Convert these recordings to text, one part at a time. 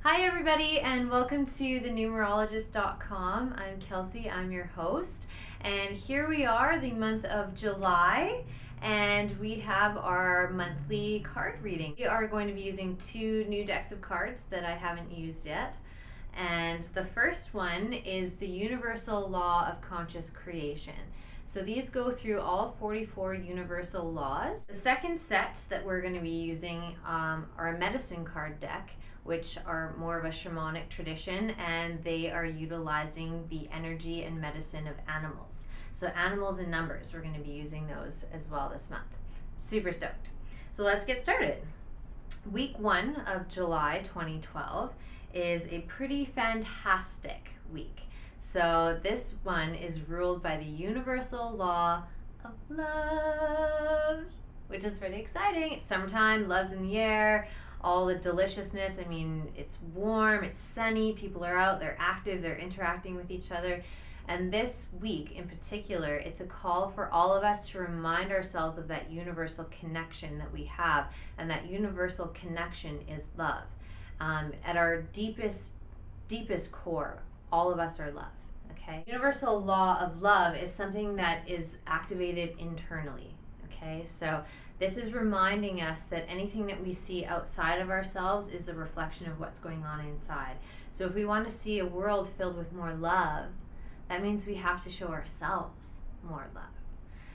Hi everybody and welcome to the Numerologist.com. I'm Kelsey, I'm your host, and here we are, the month of July, and we have our monthly card reading. We are going to be using two new decks of cards that I haven't used yet, and the first one is the Universal Law of Conscious Creation. So these go through all 44 universal laws. The second set that we're going to be using are a medicine card deck, which are more of a shamanic tradition, and they are utilizing the energy and medicine of animals. So animals and numbers, we're going to be using those as well this month. Super stoked. So let's get started. Week 1 of July 2012 is a pretty fantastic week. So this one is ruled by the universal law of love, which is pretty exciting. It's summertime, love's in the air, all the deliciousness. I mean, it's warm, it's sunny, people are out, they're active, they're interacting with each other. And this week in particular, it's a call for all of us to remind ourselves of that universal connection that we have. And that universal connection is love. At our deepest core, all of us are love. Okay? Universal law of love is something that is activated internally. Okay? So this is reminding us that anything that we see outside of ourselves is a reflection of what's going on inside. So if we want to see a world filled with more love, that means we have to show ourselves more love.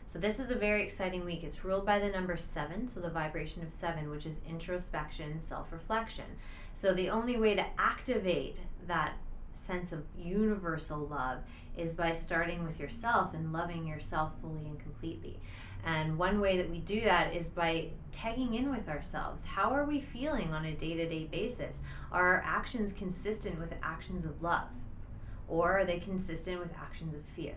So this is a very exciting week. It's ruled by the number 7, so the vibration of 7, which is introspection, self-reflection. So the only way to activate that sense of universal love is by starting with yourself and loving yourself fully and completely. And one way that we do that is by tagging in with ourselves. How are we feeling on a day-to-day basis? Are our actions consistent with actions of love? Or are they consistent with actions of fear?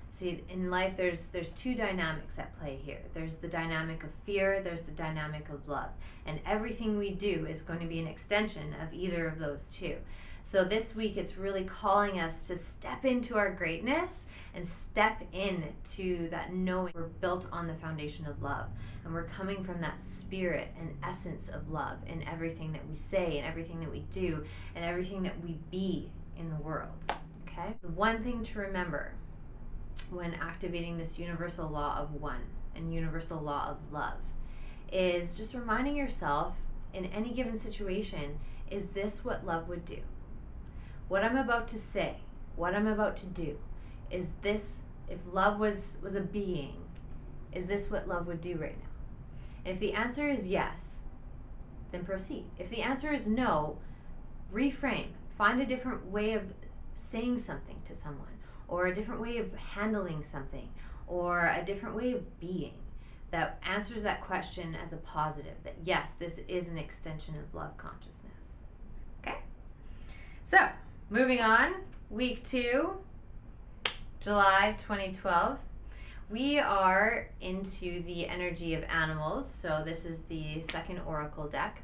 See, in life there's two dynamics at play here. There's the dynamic of fear, there's the dynamic of love. And everything we do is going to be an extension of either of those two. So this week it's really calling us to step into our greatness and step into that knowing we're built on the foundation of love. And we're coming from that spirit and essence of love in everything that we say and everything that we do and everything that we be in the world. Okay? The one thing to remember when activating this universal law of one and universal law of love is just reminding yourself in any given situation, is this what love would do? What I'm about to say, what I'm about to do, is this, if love was a being, is this what love would do right now? And if the answer is yes, then proceed. If the answer is no, reframe. Find a different way of saying something to someone, or a different way of handling something, or a different way of being that answers that question as a positive, that yes, this is an extension of love consciousness. Okay? So, moving on, week 2, July 2012. We are into the energy of animals, so this is the second oracle deck.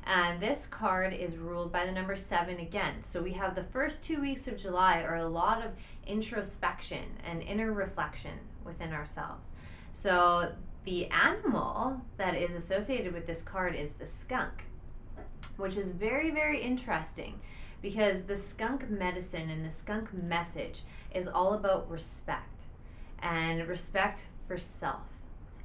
And this card is ruled by the number 7 again. So we have the first 2 weeks of July are a lot of introspection and inner reflection within ourselves. So the animal that is associated with this card is the skunk, which is very, very interesting because the skunk medicine and the skunk message is all about respect and respect for self.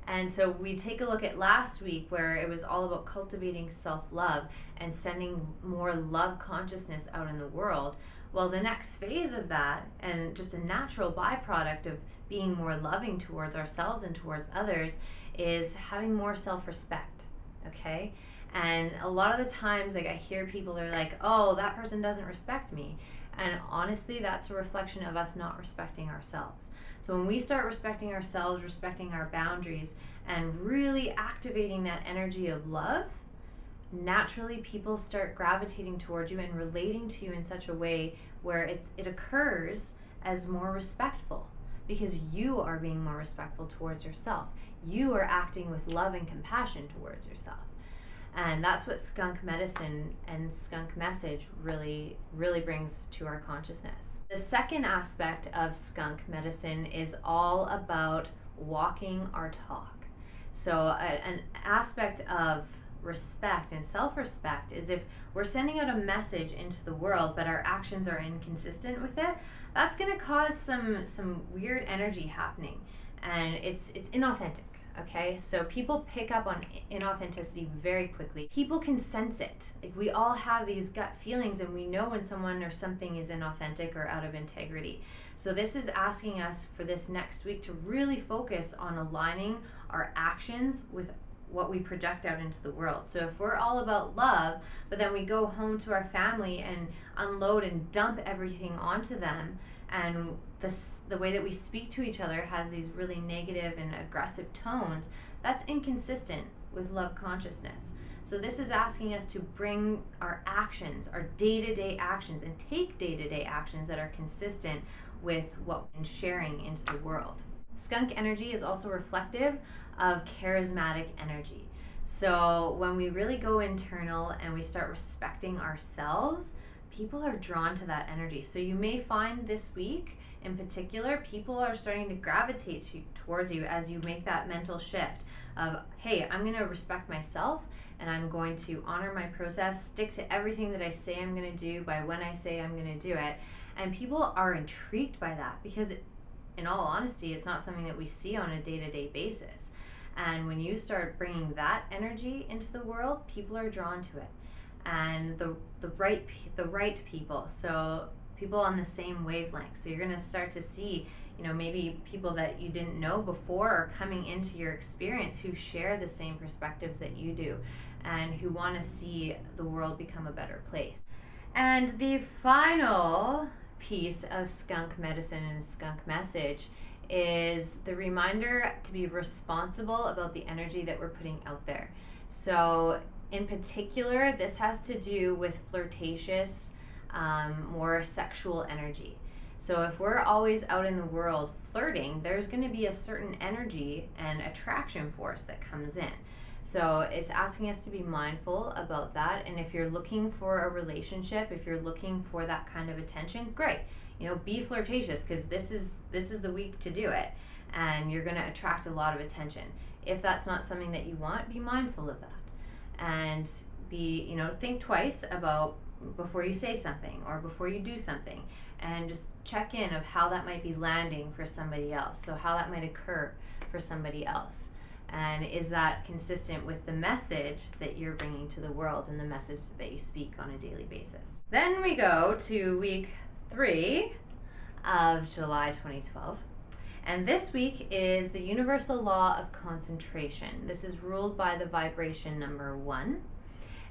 And so we take a look at last week where it was all about cultivating self-love and sending more love consciousness out in the world. Well, the next phase of that, and just a natural byproduct of being more loving towards ourselves and towards others, is having more self-respect, okay? And a lot of the times, like, I hear people are like, oh, that person doesn't respect me. And honestly, that's a reflection of us not respecting ourselves. So when we start respecting ourselves, respecting our boundaries, and really activating that energy of love, naturally people start gravitating towards you and relating to you in such a way where it occurs as more respectful because you are being more respectful towards yourself. You are acting with love and compassion towards yourself. And that's what skunk medicine and skunk message really, really brings to our consciousness. The second aspect of skunk medicine is all about walking our talk. So an aspect of respect and self-respect is if we're sending out a message into the world but our actions are inconsistent with it, that's going to cause some weird energy happening, and it's inauthentic. Okay, so people pick up on inauthenticity very quickly. People can sense it. Like, we all have these gut feelings, and we know when someone or something is inauthentic or out of integrity. So this is asking us for this next week to really focus on aligning our actions with what we project out into the world. So if we're all about love, but then we go home to our family and unload and dump everything onto them, and the way that we speak to each other has these really negative and aggressive tones, that's inconsistent with love consciousness. So this is asking us to bring our actions, our day-to-day actions, and take day-to-day actions that are consistent with what we're sharing into the world. Skunk energy is also reflective of charismatic energy. So when we really go internal and we start respecting ourselves, people are drawn to that energy. So you may find this week in particular, people are starting to gravitate towards you as you make that mental shift of, hey, I'm going to respect myself and I'm going to honor my process, stick to everything that I say I'm going to do by when I say I'm going to do it. And people are intrigued by that because, in all honesty, it's not something that we see on a day-to-day basis. And when you start bringing that energy into the world, people are drawn to it. And the right people, so people on the same wavelength. So you're going to start to see, maybe people that you didn't know before are coming into your experience who share the same perspectives that you do and who want to see the world become a better place. And the final piece of skunk medicine and skunk message is the reminder to be responsible about the energy that we're putting out there. So in particular, this has to do with flirtatious, more sexual energy. So if we're always out in the world flirting, there's going to be a certain energy and attraction force that comes in. So it's asking us to be mindful about that. And if you're looking for a relationship, if you're looking for that kind of attention, great. Be flirtatious, because this is the week to do it, and you're going to attract a lot of attention. If that's not something that you want, be mindful of that, and think twice about before you say something or before you do something, and just check in of how that might be landing for somebody else. So how that might occur for somebody else. And is that consistent with the message that you're bringing to the world and the message that you speak on a daily basis? Then we go to week 3 of July 2012. And this week is the universal law of concentration. This is ruled by the vibration number 1.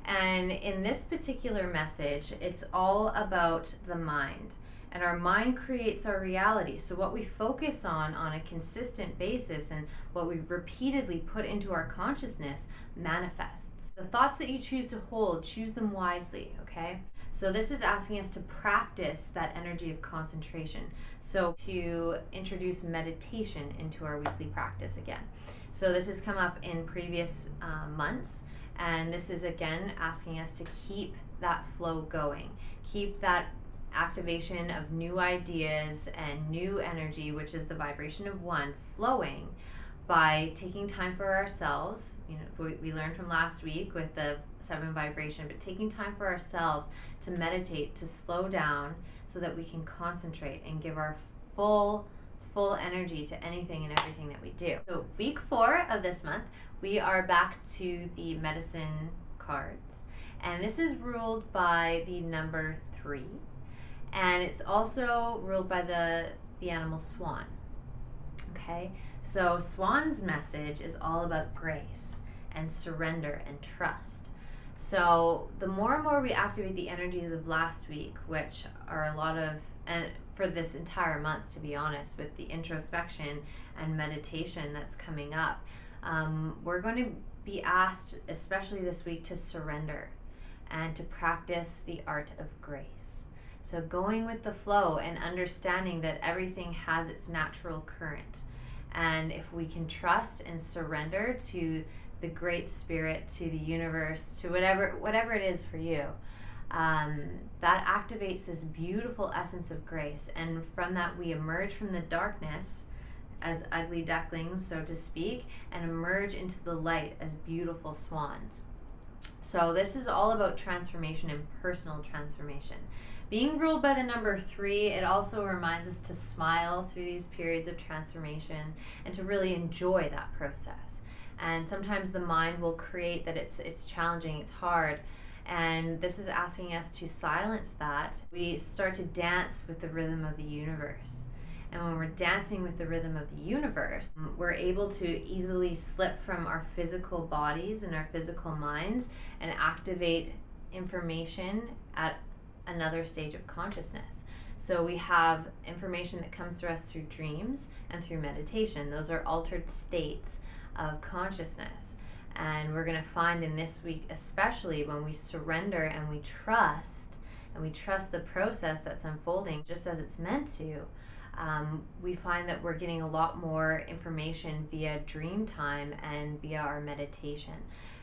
And in this particular message, it's all about the mind. And our mind creates our reality. So what we focus on a consistent basis and what we repeatedly put into our consciousness manifests. The thoughts that you choose to hold, choose them wisely, okay? So this is asking us to practice that energy of concentration. So to introduce meditation into our weekly practice again. So this has come up in previous months. And this is again asking us to keep that flow going. Keep that activation of new ideas and new energy, which is the vibration of 1, flowing by taking time for ourselves. We learned from last week with the 7 vibration, but taking time for ourselves to meditate, to slow down so that we can concentrate and give our full energy to anything and everything that we do. So week 4 of this month, we are back to the medicine cards. And this is ruled by the number 3. And it's also ruled by the animal swan. Okay? So Swan's message is all about grace and surrender and trust. So the more and more we activate the energies of last week, which are a lot of, and for this entire month, to be honest, with the introspection and meditation that's coming up, we're going to be asked, especially this week, to surrender and to practice the art of grace. So going with the flow and understanding that everything has its natural current. And if we can trust and surrender to the great spirit, to the universe, to whatever it is for you, that activates this beautiful essence of grace. And from that, we emerge from the darkness as ugly ducklings, so to speak, and emerge into the light as beautiful swans. So this is all about transformation and personal transformation. Being ruled by the number 3, it also reminds us to smile through these periods of transformation and to really enjoy that process. And sometimes the mind will create that it's challenging, it's hard, and this is asking us to silence that. We start to dance with the rhythm of the universe. And when we're dancing with the rhythm of the universe, we're able to easily slip from our physical bodies and our physical minds and activate information at another stage of consciousness. So we have information that comes to us through dreams and through meditation. Those are altered states of consciousness. And we're going to find in this week, especially when we surrender and we trust the process that's unfolding just as it's meant to, we find that we're getting a lot more information via dream time and via our meditation.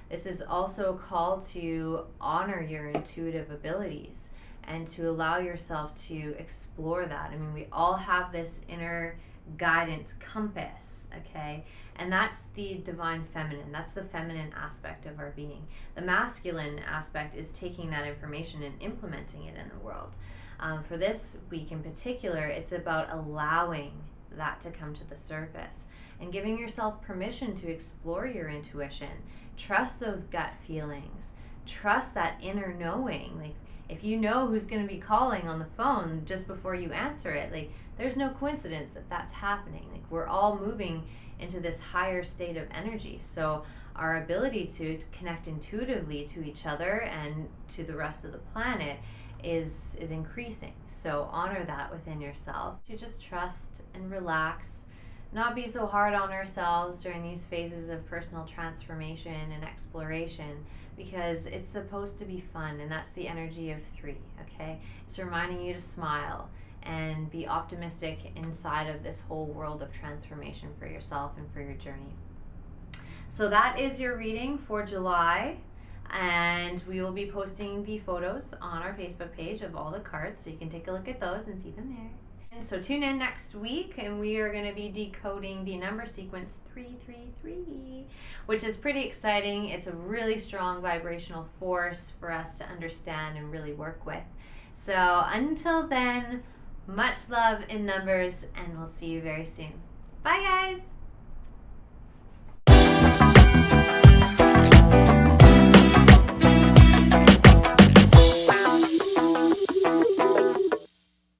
This is also a call to honor your intuitive abilities and to allow yourself to explore that. I mean, we all have this inner guidance compass, okay? And that's the divine feminine. That's the feminine aspect of our being. The masculine aspect is taking that information and implementing it in the world. For this week in particular, it's about allowing that to come to the surface and giving yourself permission to explore your intuition. Trust those gut feelings. Trust that inner knowing. Like, if you know who's going to be calling on the phone just before you answer it, like, there's no coincidence that that's happening. Like, we're all moving into this higher state of energy. So our ability to connect intuitively to each other and to the rest of the planet is increasing. So honor that within yourself. To just trust and relax, not be so hard on ourselves during these phases of personal transformation and exploration, because it's supposed to be fun, and that's the energy of 3, okay? It's reminding you to smile and be optimistic inside of this whole world of transformation for yourself and for your journey. So that is your reading for July. And we will be posting the photos on our Facebook page of all the cards, so you can take a look at those and see them there. And so tune in next week, and we are going to be decoding the number sequence 333, which is pretty exciting. It's a really strong vibrational force for us to understand and really work with. So until then, much love in numbers, and we'll see you very soon. Bye, guys!